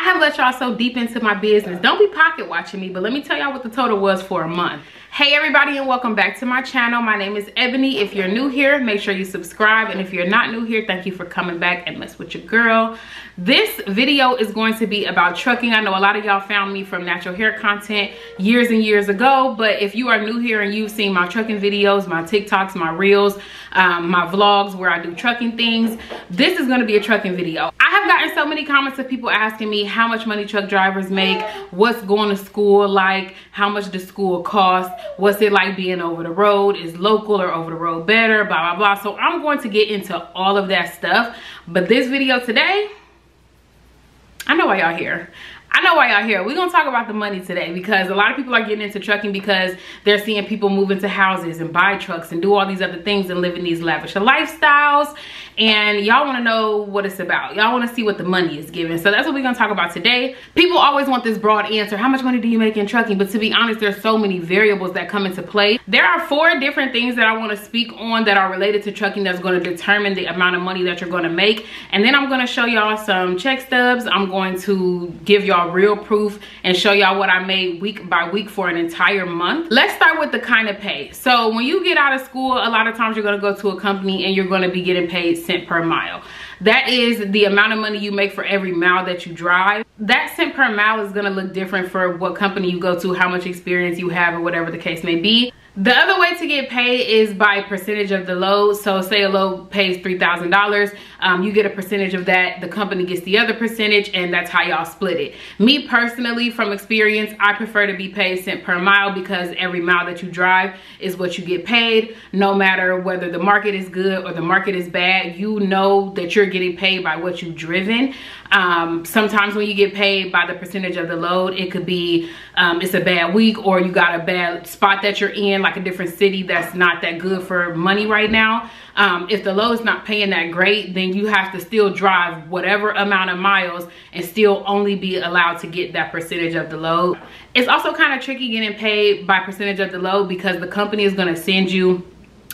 have let y'all so deep into my business. Don't be pocket watching me, but let me tell y'all what the total was for a month. Hey everybody, and welcome back to my channel. My name is Ebony. If you're new here, make sure you subscribe, and if you're not new here, thank you for coming back and mess with your girl. This video is going to be about trucking. I know a lot of y'all found me from natural hair content years and years ago, but if you are new here and you've seen my trucking videos, my TikToks, my reels, my vlogs where I do trucking things, this is going to be a trucking video. I have gotten so many comments of people asking me how much money truck drivers make, what's going to school like, how much does school cost, what's it like being over the road, is local or over the road better, blah blah blah. So I'm going to get into all of that stuff, but this video today, I know why y'all here. I know why y'all here. We're gonna talk about the money today because a lot of people are getting into trucking because they're seeing people move into houses and buy trucks and do all these other things and live in these lavish lifestyles, and y'all want to know what it's about. Y'all want to see what the money is giving. So that's what we're gonna talk about today. People always want this broad answer, how much money do you make in trucking? But to be honest, there's so many variables that come into play. There are 4 different things that I want to speak on that are related to trucking that's going to determine the amount of money that you're going to make, and then I'm going to show y'all some check stubs. I'm going to give y'all real proof and show y'all what I made week by week for an entire month. Let's start with the kind of pay. So when you get out of school, a lot of times you're going to go to a company and you're going to be getting paid cent per mile. That is the amount of money you make for every mile that you drive. That cent per mile is going to look different for what company you go to, how much experience you have, or whatever the case may be. The other way to get paid is by percentage of the load. So say a load pays $3,000, you get a percentage of that, the company gets the other percentage, and that's how y'all split it. Me personally, from experience, I prefer to be paid cent per mile because every mile that you drive is what you get paid. No matter whether the market is good or the market is bad, you know that you're getting paid by what you've driven. Sometimes when you get paid by the percentage of the load, it could be it's a bad week, or you got a bad spot that you're in, like a different city that's not that good for money right now. If the load's not paying that great, then you have to still drive whatever amount of miles and still only be allowed to get that percentage of the load. It's also kind of tricky getting paid by percentage of the load because the company is going to send you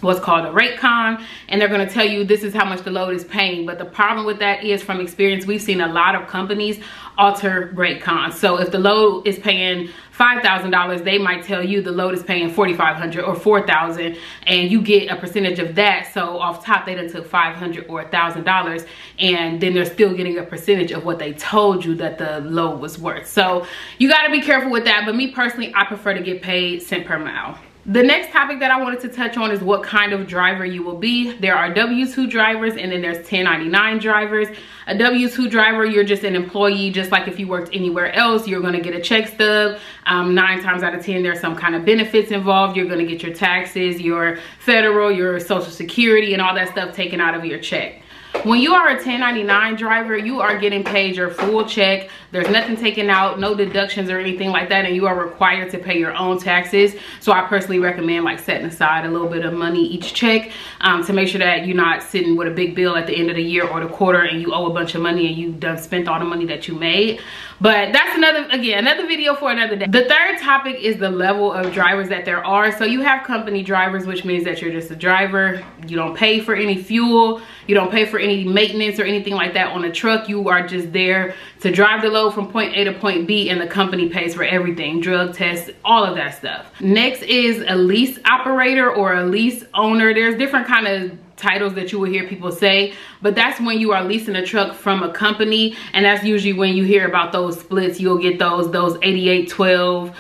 what's called a rate con, and they're going to tell you this is how much the load is paying. But the problem with that is, from experience, we've seen a lot of companies alter rate cons. So if the load is paying $5,000, they might tell you the load is paying $4,500 or $4,000, and you get a percentage of that. So off top, they done took $500 or $1,000, and then they're still getting a percentage of what they told you that the load was worth. So you got to be careful with that. But me personally, I prefer to get paid cent per mile. The next topic that I wanted to touch on is what kind of driver you will be. There are W-2 drivers, and then there's 1099 drivers. A W-2 driver, you're just an employee, just like if you worked anywhere else. You're gonna get a check stub. 9 times out of 10, there's some kind of benefits involved. You're gonna get your taxes, your federal, your social security, and all that stuff taken out of your check. When you are a 1099 driver, you are getting paid your full check. There's nothing taken out, no deductions or anything like that, and you are required to pay your own taxes. So I personally recommend like setting aside a little bit of money each check to make sure that you're not sitting with a big bill at the end of the year or the quarter and you owe a bunch of money and you done spent all the money that you made. But that's another video for another day. The third topic is the level of drivers that there are. So you have company drivers, which means that you're just a driver. You don't pay for any fuel. You don't pay for any maintenance or anything like that on a truck. You are just there to drive the load from point A to point B, and the company pays for everything, drug tests, all of that stuff. Next is a lease operator or a lease owner. There's different kind of titles that you will hear people say, but that's when you are leasing a truck from a company, and that's usually when you hear about those splits. You'll get those 88-12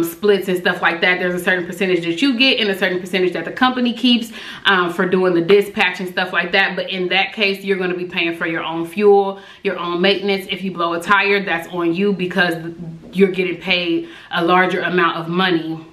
splits and stuff like that. There's a certain percentage that you get and a certain percentage that the company keeps for doing the dispatch and stuff like that. But in that case, you're going to be paying for your own fuel, your own maintenance. If you blow a tire, that's on you because you're getting paid a larger amount of money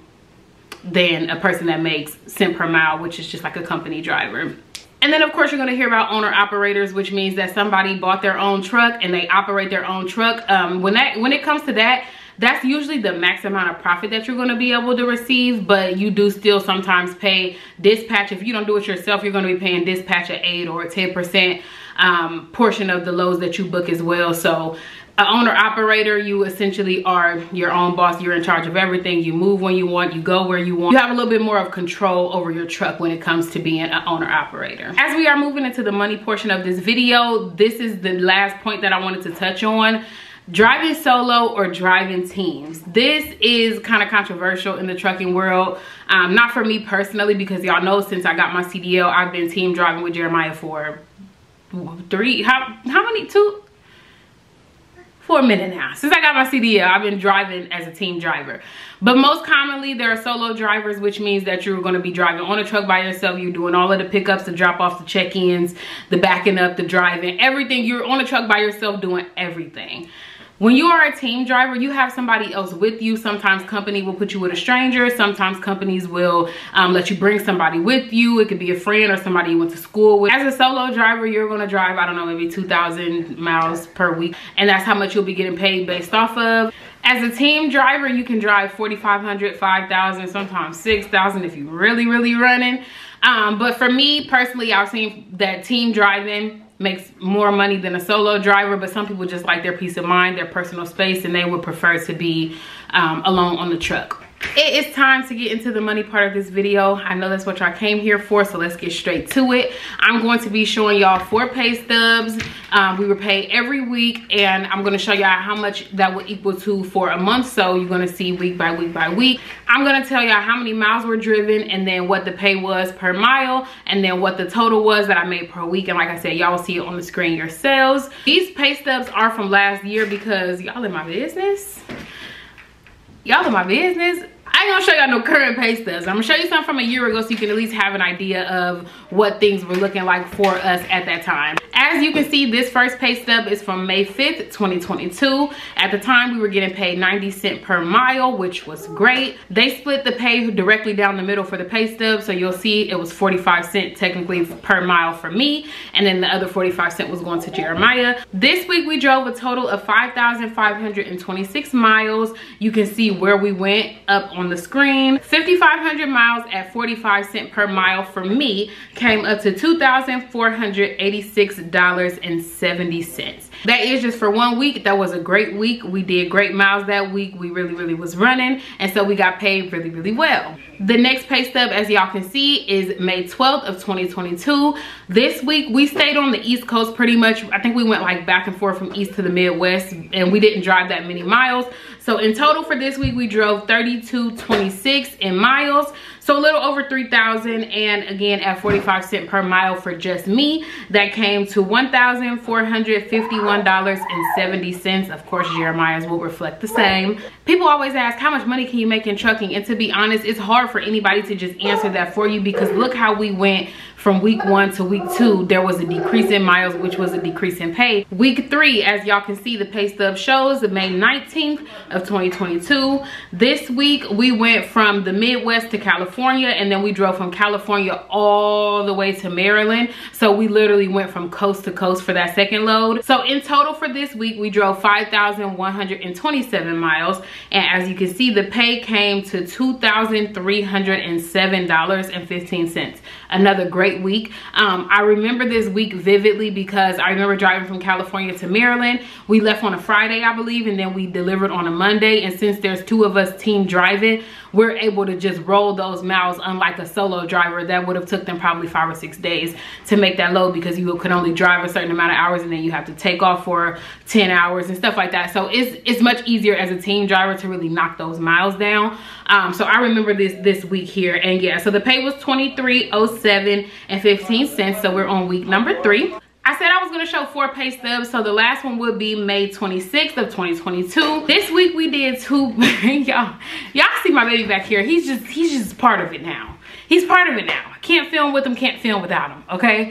than a person that makes cent per mile, which is just like a company driver. And then of course you're going to hear about owner operators, which means that somebody bought their own truck and they operate their own truck. When it comes to that, that's usually the max amount of profit that you're going to be able to receive, but you do still sometimes pay dispatch. If you don't do it yourself, you're going to be paying dispatch at 8 or a 10% portion of the loads that you book as well. So an owner operator, you essentially are your own boss. You're in charge of everything. You move when you want, you go where you want. You have a little bit more of control over your truck when it comes to being an owner operator. As we are moving into the money portion of this video, this is the last point that I wanted to touch on. Driving solo or driving teams. This is kind of controversial in the trucking world. Not for me personally, because y'all know since I got my CDL, I've been team driving with Jeremiah for for a minute now. Since I got my CDL, I've been driving as a team driver. But most commonly, there are solo drivers, which means that you're going to be driving on a truck by yourself. You're doing all of the pickups, the drop-offs, the check-ins, the backing up, the driving, everything. You're on a truck by yourself doing everything. When you are a team driver, you have somebody else with you. Sometimes company will put you with a stranger. Sometimes companies will let you bring somebody with you. It could be a friend or somebody you went to school with. As a solo driver, you're going to drive, I don't know, maybe 2,000 miles per week. And that's how much you'll be getting paid based off of. As a team driver, you can drive 4,500, 5,000, sometimes 6,000 if you're really, really running. But for me personally, I've seen that team driving makes more money than a solo driver, but some people just like their peace of mind, their personal space, and they would prefer to be alone on the truck. It is time to get into the money part of this video. I know that's what y'all came here for, so let's get straight to it. I'm going to be showing y'all 4 pay stubs. We were paid every week, and I'm going to show y'all how much that will equal to for a month. So you're going to see week by week by week. I'm going to tell y'all how many miles were driven, and then what the pay was per mile, and then what the total was that I made per week. And like I said, y'all will see it on the screen yourselves. These pay stubs are from last year because y'all in my business. Y'all in my business. I ain't gonna show y'all no current pay stubs. I'm gonna show you something from a year ago so you can at least have an idea of what things were looking like for us at that time. As you can see, this first pay stub is from May 5th, 2022. At the time, we were getting paid 90 cents per mile, which was great. They split the pay directly down the middle for the pay stub, so you'll see it was 45 cents technically per mile for me, and then the other 45 cents was going to Jeremiah. This week, we drove a total of 5,526 miles. You can see where we went up on the screen. 5,500 miles at 45 cents per mile for me came up to $2,486.70. That is just for 1 week. That was a great week. We did great miles that week. We really was running, and so we got paid really well. The next pay stub, as y'all can see, is May 12th of 2022. This week we stayed on the East Coast pretty much. I think we went like back and forth from East to the Midwest, and we didn't drive that many miles. So in total for this week, we drove 3226 in miles. So a little over 3,000, and again at 45 cents per mile for just me, that came to $1,451.70. Of course, Jeremiah's will reflect the same. People always ask, how much money can you make in trucking? And to be honest, it's hard for anybody to just answer that for you, because look how we went from week 1 to week 2. There was a decrease in miles, which was a decrease in pay. Week 3, as y'all can see, the pay stub shows May 19th of 2022. This week we went from the Midwest to California, and then we drove from California all the way to Maryland. So we literally went from coast to coast for that second load. So in total for this week, we drove 5,127 miles, and as you can see, the pay came to $2,307.15. Another great week. I remember this week vividly because I remember driving from California to Maryland. We left on a Friday, I believe, and then we delivered on a Monday. And since there's 2 of us team driving, we're able to just roll those miles, unlike a solo driver that would have took them probably 5 or 6 days to make that load, because you could only drive a certain amount of hours and then you have to take off for 10 hours and stuff like that. So it's much easier as a team driver to really knock those miles down. So I remember this week here, and yeah, so the pay was $23.0715. So we're on week number 3. I said I was going to show 4 pay stubs, so the last one would be May 26th of 2022. This week we did 2. y'all see my baby back here. He's just part of it now. He's part of it now. Can't film with him, can't film without him, okay?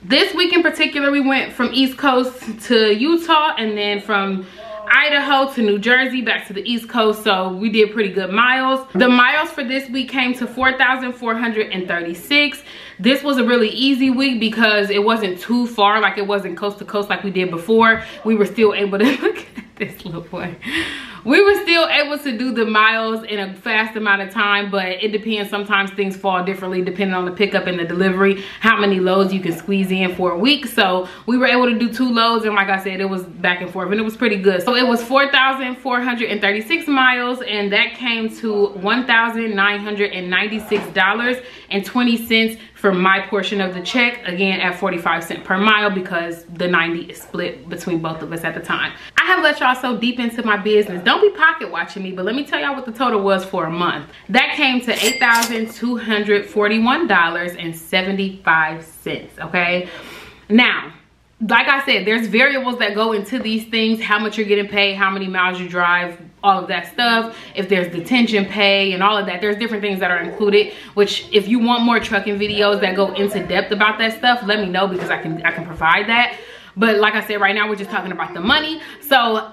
This week in particular, we went from East Coast to Utah, and then from Idaho to New Jersey, back to the East Coast. So we did pretty good miles. The miles for this week came to 4,436. This was a really easy week because it wasn't too far, like it wasn't coast to coast like we did before. We were still able to, look at this little boy. We were still able to do the miles in a fast amount of time, but it depends. Sometimes things fall differently depending on the pickup and the delivery, how many loads you can squeeze in for a week. So we were able to do 2 loads, and like I said, it was back and forth, and it was pretty good. So it was 4,436 miles, and that came to $1,996.20 for my portion of the check, again at 45 cents per mile, because the 90 is split between both of us at the time. I have let y'all so deep into my business. Don't be pocket watching me, but let me tell y'all what the total was for a month. That came to $8,241.75, okay? Now, like I said, there's variables that go into these things, how much you're getting paid, how many miles you drive, all of that stuff, if there's detention pay and all of that. There's different things that are included, which if you want more trucking videos that go into depth about that stuff, let me know, because I can provide that. But like I said, right now we're just talking about the money. So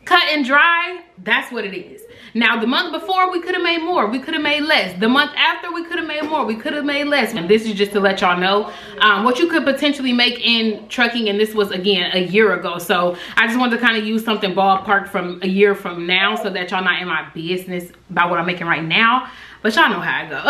cut and dry, that's what it is. Now, the month before, we could have made more, we could have made less. The month after, we could have made more, we could have made less. And this is just to let y'all know what you could potentially make in trucking. And this was, again, a year ago. So I just wanted to kind of use something ballpark from a year from now, so that y'all not in my business about what I'm making right now. But y'all know how I go.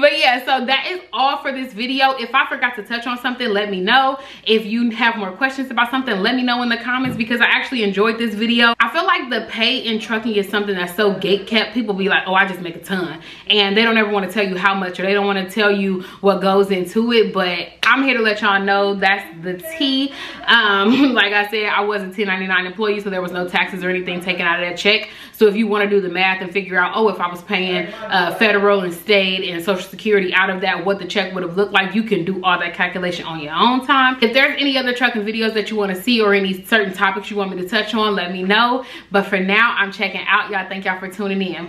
But yeah, so that is all for this video. If I forgot to touch on something, let me know. If you have more questions about something, let me know in the comments, because I actually enjoyed this video. I feel like the pay in trucking is something that's so gatekept. People be like, oh, I just make a ton, and they don't ever want to tell you how much, or they don't want to tell you what goes into it. But I'm here to let y'all know that's the tea. Like I said, I was a 1099 employee, so there was no taxes or anything taken out of that check. So if you want to do the math and figure out, oh, if I was paying federal and state and Social Security out of that, what the check would have looked like, you can do all that calculation on your own time. If there's any other trucking videos that you want to see, or any certain topics you want me to touch on, let me know. But for now, I'm checking out. Y'all, thank y'all for tuning in.